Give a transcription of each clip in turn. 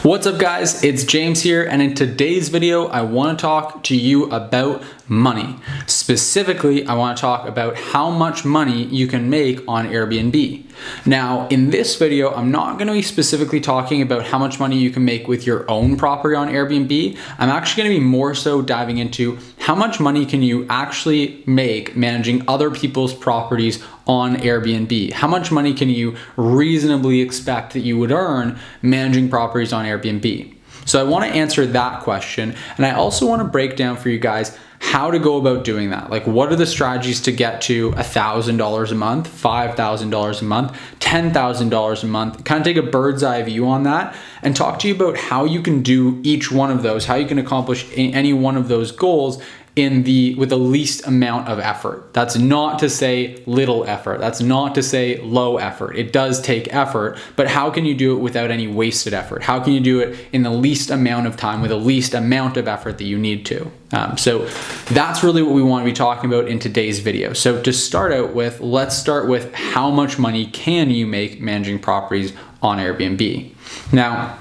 What's up guys, it's James here, and in today's video I want to talk to you about money. Specifically, I want to talk about how much money you can make on Airbnb. Now, in this video, I'm not going to be specifically talking about how much money you can make with your own property on Airbnb. I'm actually going to be more so diving into how much money can you actually make managing other people's properties on Airbnb. How much money can you reasonably expect that you would earn managing properties on Airbnb? So I want to answer that question, and I also want to break down for you guys how to go about doing that. Like, what are the strategies to get to $1,000 a month, $5,000 a month, $10,000 a month? Kind of take a bird's eye view on that and talk to you about how you can do each one of those, how you can accomplish any one of those goals with the least amount of effort. That's not to say little effort. That's not to say low effort. It does take effort, but how can you do it without any wasted effort? How can you do it in the least amount of time with the least amount of effort that you need to? So that's really what we want to be talking about in today's video. So to start out with, let's start with how much money can you make managing properties on Airbnb. Now,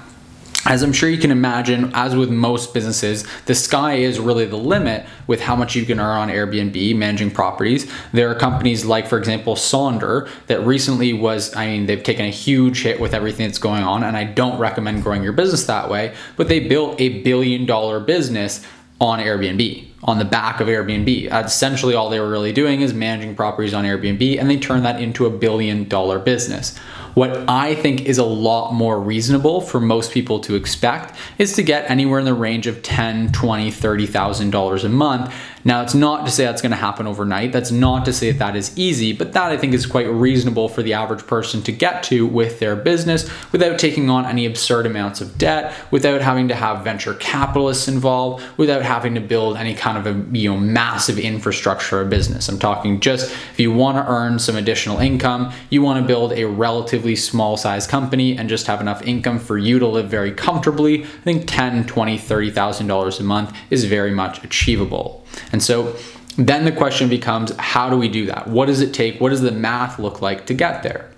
as I'm sure you can imagine, as with most businesses, the sky is really the limit with how much you can earn on Airbnb managing properties. There are companies like, for example, Sonder that recently they've taken a huge hit with everything that's going on, and I don't recommend growing your business that way, but they built $1 billion business on Airbnb, on the back of Airbnb. Essentially, all they were really doing is managing properties on Airbnb, and they turned that into $1 billion business. What I think is a lot more reasonable for most people to expect is to get anywhere in the range of $10,000, $20,000, $30,000 a month. Now, it's not to say that's going to happen overnight. That's not to say that is easy, but that I think is quite reasonable for the average person to get to with their business without taking on any absurd amounts of debt, without having to have venture capitalists involved, without having to build any kind of a massive infrastructure of business. I'm talking just if you want to earn some additional income, you want to build a relatively small size company and just have enough income for you to live very comfortably. I think $10,000, $20,000, $30,000 a month is very much achievable. And so then the question becomes, how do we do that? What does it take? What does the math look like to get there?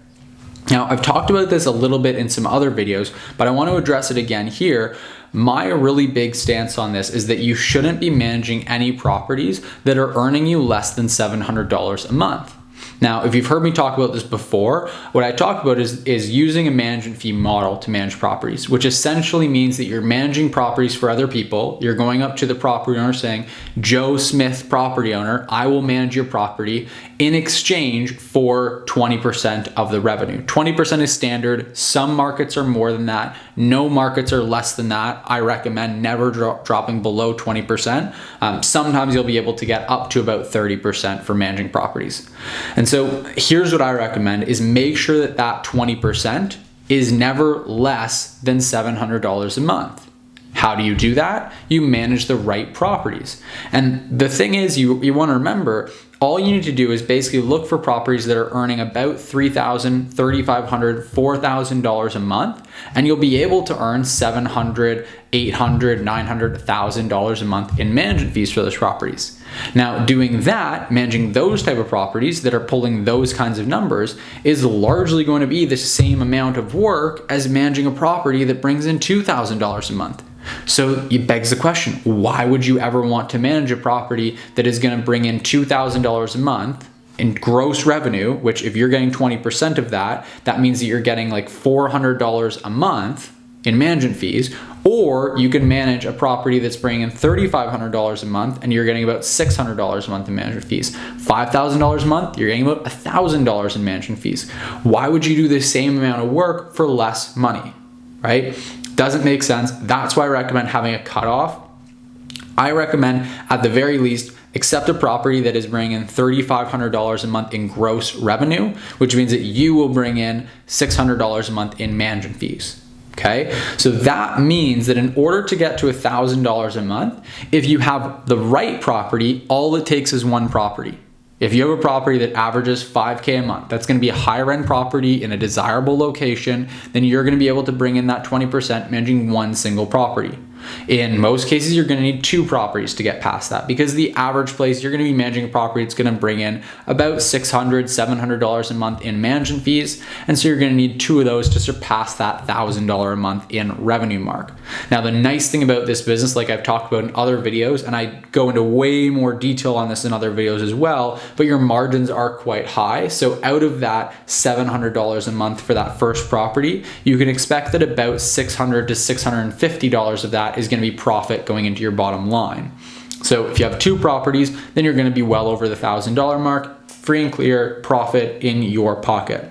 Now, I've talked about this a little bit in some other videos, but I want to address it again here. My really big stance on this is that you shouldn't be managing any properties that are earning you less than $700 a month. Now, if you've heard me talk about this before, what I talk about is using a management fee model to manage properties, which essentially means that you're managing properties for other people. You're going up to the property owner saying, Joe Smith, property owner, I will manage your property in exchange for 20% of the revenue. 20% is standard. Some markets are more than that. No markets are less than that. I recommend never dropping below 20%. Sometimes you'll be able to get up to about 30% for managing properties. And so here's what I recommend is make sure that that 20% is never less than $700 a month. How do you do that? You manage the right properties. And the thing is, you want to remember, all you need to do is basically look for properties that are earning about $3,000, $3,500, $4,000 a month, and you'll be able to earn $700, $800, $900, $1,000 a month in management fees for those properties. Now, doing that, managing those type of properties that are pulling those kinds of numbers is largely going to be the same amount of work as managing a property that brings in $2,000 a month. So it begs the question, why would you ever want to manage a property that is going to bring in $2,000 a month in gross revenue, which if you're getting 20% of that, that means that you're getting like $400 a month in management fees, or you can manage a property that's bringing in $3,500 a month and you're getting about $600 a month in management fees. $5,000 a month, you're getting about $1,000 in management fees. Why would you do the same amount of work for less money, right? Doesn't make sense. That's why I recommend having a cutoff. I recommend at the very least accept a property that is bringing in $3,500 a month in gross revenue, which means that you will bring in $600 a month in management fees. Okay, so that means that in order to get to $1,000 a month, if you have the right property, all it takes is one property. If you have a property that averages $5,000 a month, that's going to be a higher end property in a desirable location, then you're going to be able to bring in that 20% managing one single property. In most cases, you're going to need 2 properties to get past that, because the average place you're going to be managing a property that's going to bring in about $600, $700 a month in management fees. And so you're going to need 2 of those to surpass that $1,000 a month in revenue mark. Now, the nice thing about this business, like I've talked about in other videos, and I go into way more detail on this in other videos as well, but your margins are quite high. So out of that $700 a month for that first property, you can expect that about $600 to $650 of that is going to be profit going into your bottom line. So if you have 2 properties, then you're going to be well over the $1,000 mark, free and clear profit in your pocket.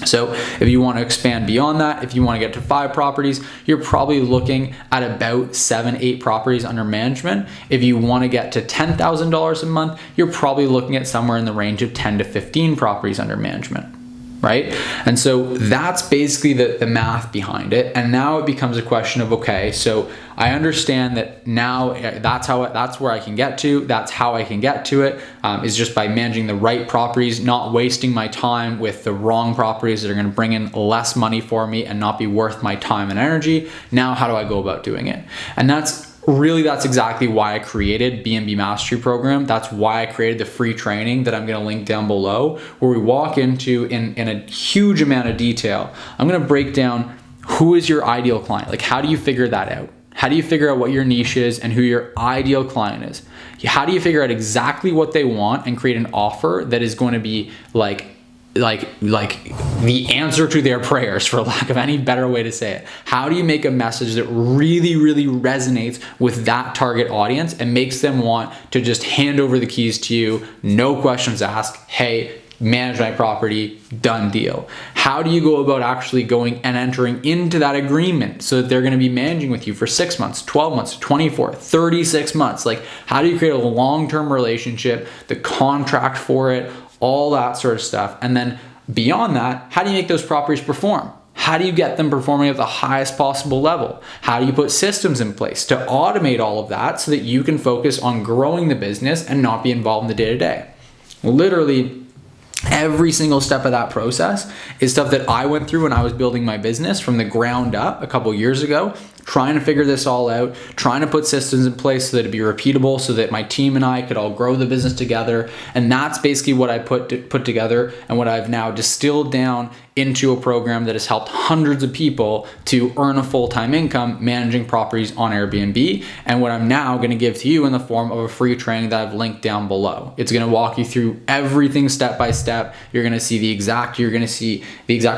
So if you want to expand beyond that, if you want to get to 5 properties, you're probably looking at about 7, 8 properties under management. If you want to get to $10,000 a month, you're probably looking at somewhere in the range of 10 to 15 properties under management. Right? And so that's basically the math behind it. And now it becomes a question of, okay, so I understand that now that's where I can get to. That's how I can get to it, is just by managing the right properties, not wasting my time with the wrong properties that are going to bring in less money for me and not be worth my time and energy. Now, how do I go about doing it? And that's exactly why I created B&B Mastery Program. That's why I created the free training that I'm going to link down below, where we walk into in a huge amount of detail. I'm going to break down who is your ideal client. Like, how do you figure that out? How do you figure out what your niche is and who your ideal client is? How do you figure out exactly what they want and create an offer that is going to be like the answer to their prayers, for lack of any better way to say it? How do you make a message that really, really resonates with that target audience and makes them want to just hand over the keys to you, no questions asked, hey, manage my property, done deal? How do you go about actually going and entering into that agreement so that they're going to be managing with you for 6 months, 12 months, 24, 36 months? Like, how do you create a long-term relationship, the contract for it, all that sort of stuff? And then beyond that, how do you make those properties perform? How do you get them performing at the highest possible level? How do you put systems in place to automate all of that so that you can focus on growing the business and not be involved in the day-to-day? Literally, every single step of that process is stuff that I went through when I was building my business from the ground up a couple years ago, trying to figure this all out, trying to put systems in place so that it'd be repeatable, so that my team and I could all grow the business together. And that's basically what I put together and what I've now distilled down into a program that has helped hundreds of people to earn a full-time income managing properties on Airbnb, and what I'm now going to give to you in the form of a free training that I've linked down below. It's going to walk you through everything step by step. You're going to see the exact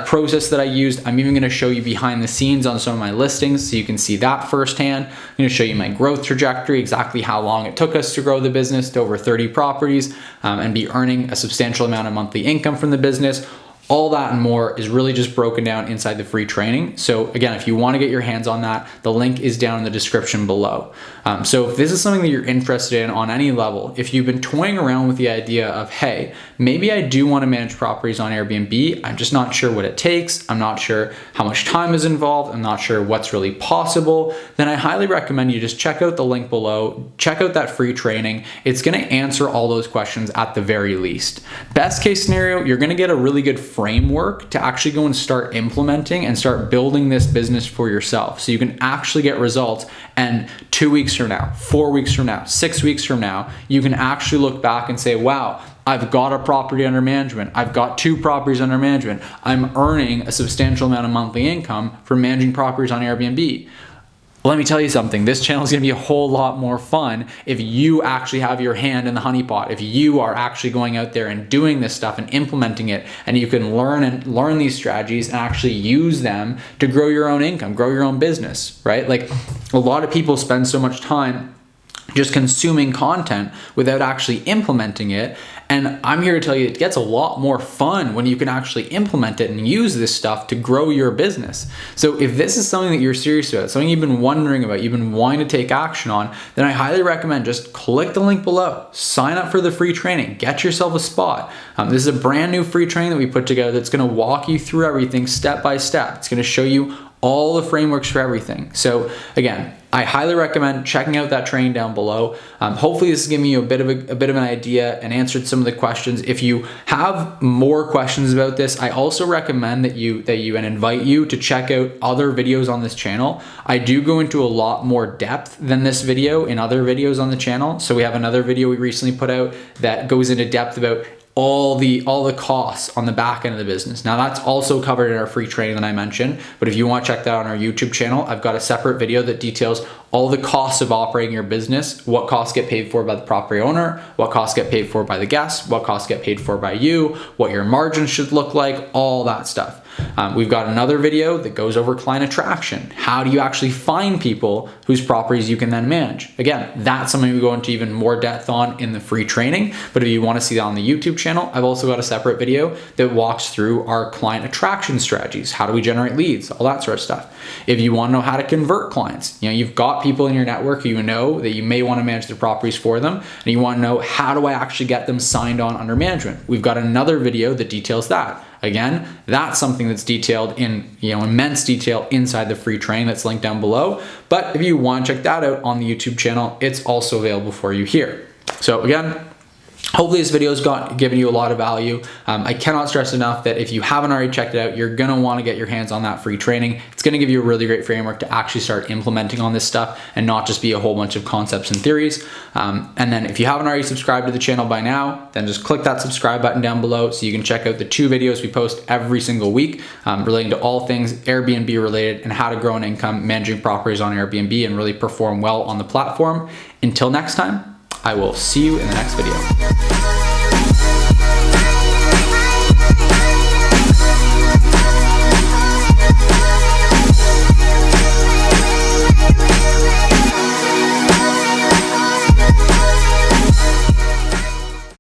process that I used. I'm even going to show you behind the scenes on some of my listings so you can see that firsthand. I'm going to show you my growth trajectory, exactly how long it took us to grow the business to over 30 properties and be earning a substantial amount of monthly income from the business. All that and more is really just broken down inside the free training. So again, if you want to get your hands on that, the link is down in the description below. So if this is something that you're interested in on any level, if you've been toying around with the idea of, hey, maybe I do want to manage properties on Airbnb, I'm just not sure what it takes, I'm not sure how much time is involved, I'm not sure what's really possible, then I highly recommend you just check out the link below, check out that free training. It's going to answer all those questions at the very least. Best case scenario, you're going to get a really good framework to actually go and start implementing and start building this business for yourself, so you can actually get results. And 2 weeks from now, 4 weeks from now, 6 weeks from now, you can actually look back and say, wow, I've got a property under management. I've got 2 properties under management. I'm earning a substantial amount of monthly income from managing properties on Airbnb. Let me tell you something, this channel is going to be a whole lot more fun if you actually have your hand in the honeypot, if you are actually going out there and doing this stuff and implementing it, and you can learn these strategies and actually use them to grow your own income, grow your own business, right? Like, a lot of people spend so much time just consuming content without actually implementing it. And I'm here to tell you it gets a lot more fun when you can actually implement it and use this stuff to grow your business. So if this is something that you're serious about, something you've been wondering about, you've been wanting to take action on, then I highly recommend just click the link below, sign up for the free training, get yourself a spot. This is a brand new free training that we put together that's going to walk you through everything step by step. It's going to show you all the frameworks for everything. So again, I highly recommend checking out that training down below. Hopefully this is giving you a bit of an idea and answered some of the questions. If you have more questions about this, I also recommend that you and invite you to check out other videos on this channel. I do go into a lot more depth than this video in other videos on the channel. So we have another video we recently put out that goes into depth about all the costs on the back end of the business. Now that's also covered in our free training that I mentioned, but if you want to check that out on our YouTube channel, I've got a separate video that details all the costs of operating your business, what costs get paid for by the property owner, what costs get paid for by the guests, what costs get paid for by you, what your margins should look like, all that stuff. We've got another video that goes over client attraction. How do you actually find people whose properties you can then manage? Again, that's something we go into even more depth on in the free training, but if you want to see that on the YouTube channel, I've also got a separate video that walks through our client attraction strategies. How do we generate leads? All that sort of stuff. If you want to know how to convert clients, you've got people in your network who you know that you may want to manage their properties for them, and you want to know, how do I actually get them signed on under management? We've got another video that details that. Again, that's something that's detailed in immense detail inside the free training that's linked down below. But if you want to check that out on the YouTube channel, it's also available for you here. So again, hopefully this video has given you a lot of value. I cannot stress enough that if you haven't already checked it out, you're gonna wanna get your hands on that free training. It's gonna give you a really great framework to actually start implementing on this stuff and not just be a whole bunch of concepts and theories. And then if you haven't already subscribed to the channel by now, then just click that subscribe button down below so you can check out the 2 videos we post every single week relating to all things Airbnb related and how to grow an income managing properties on Airbnb and really perform well on the platform. Until next time, I will see you in the next video.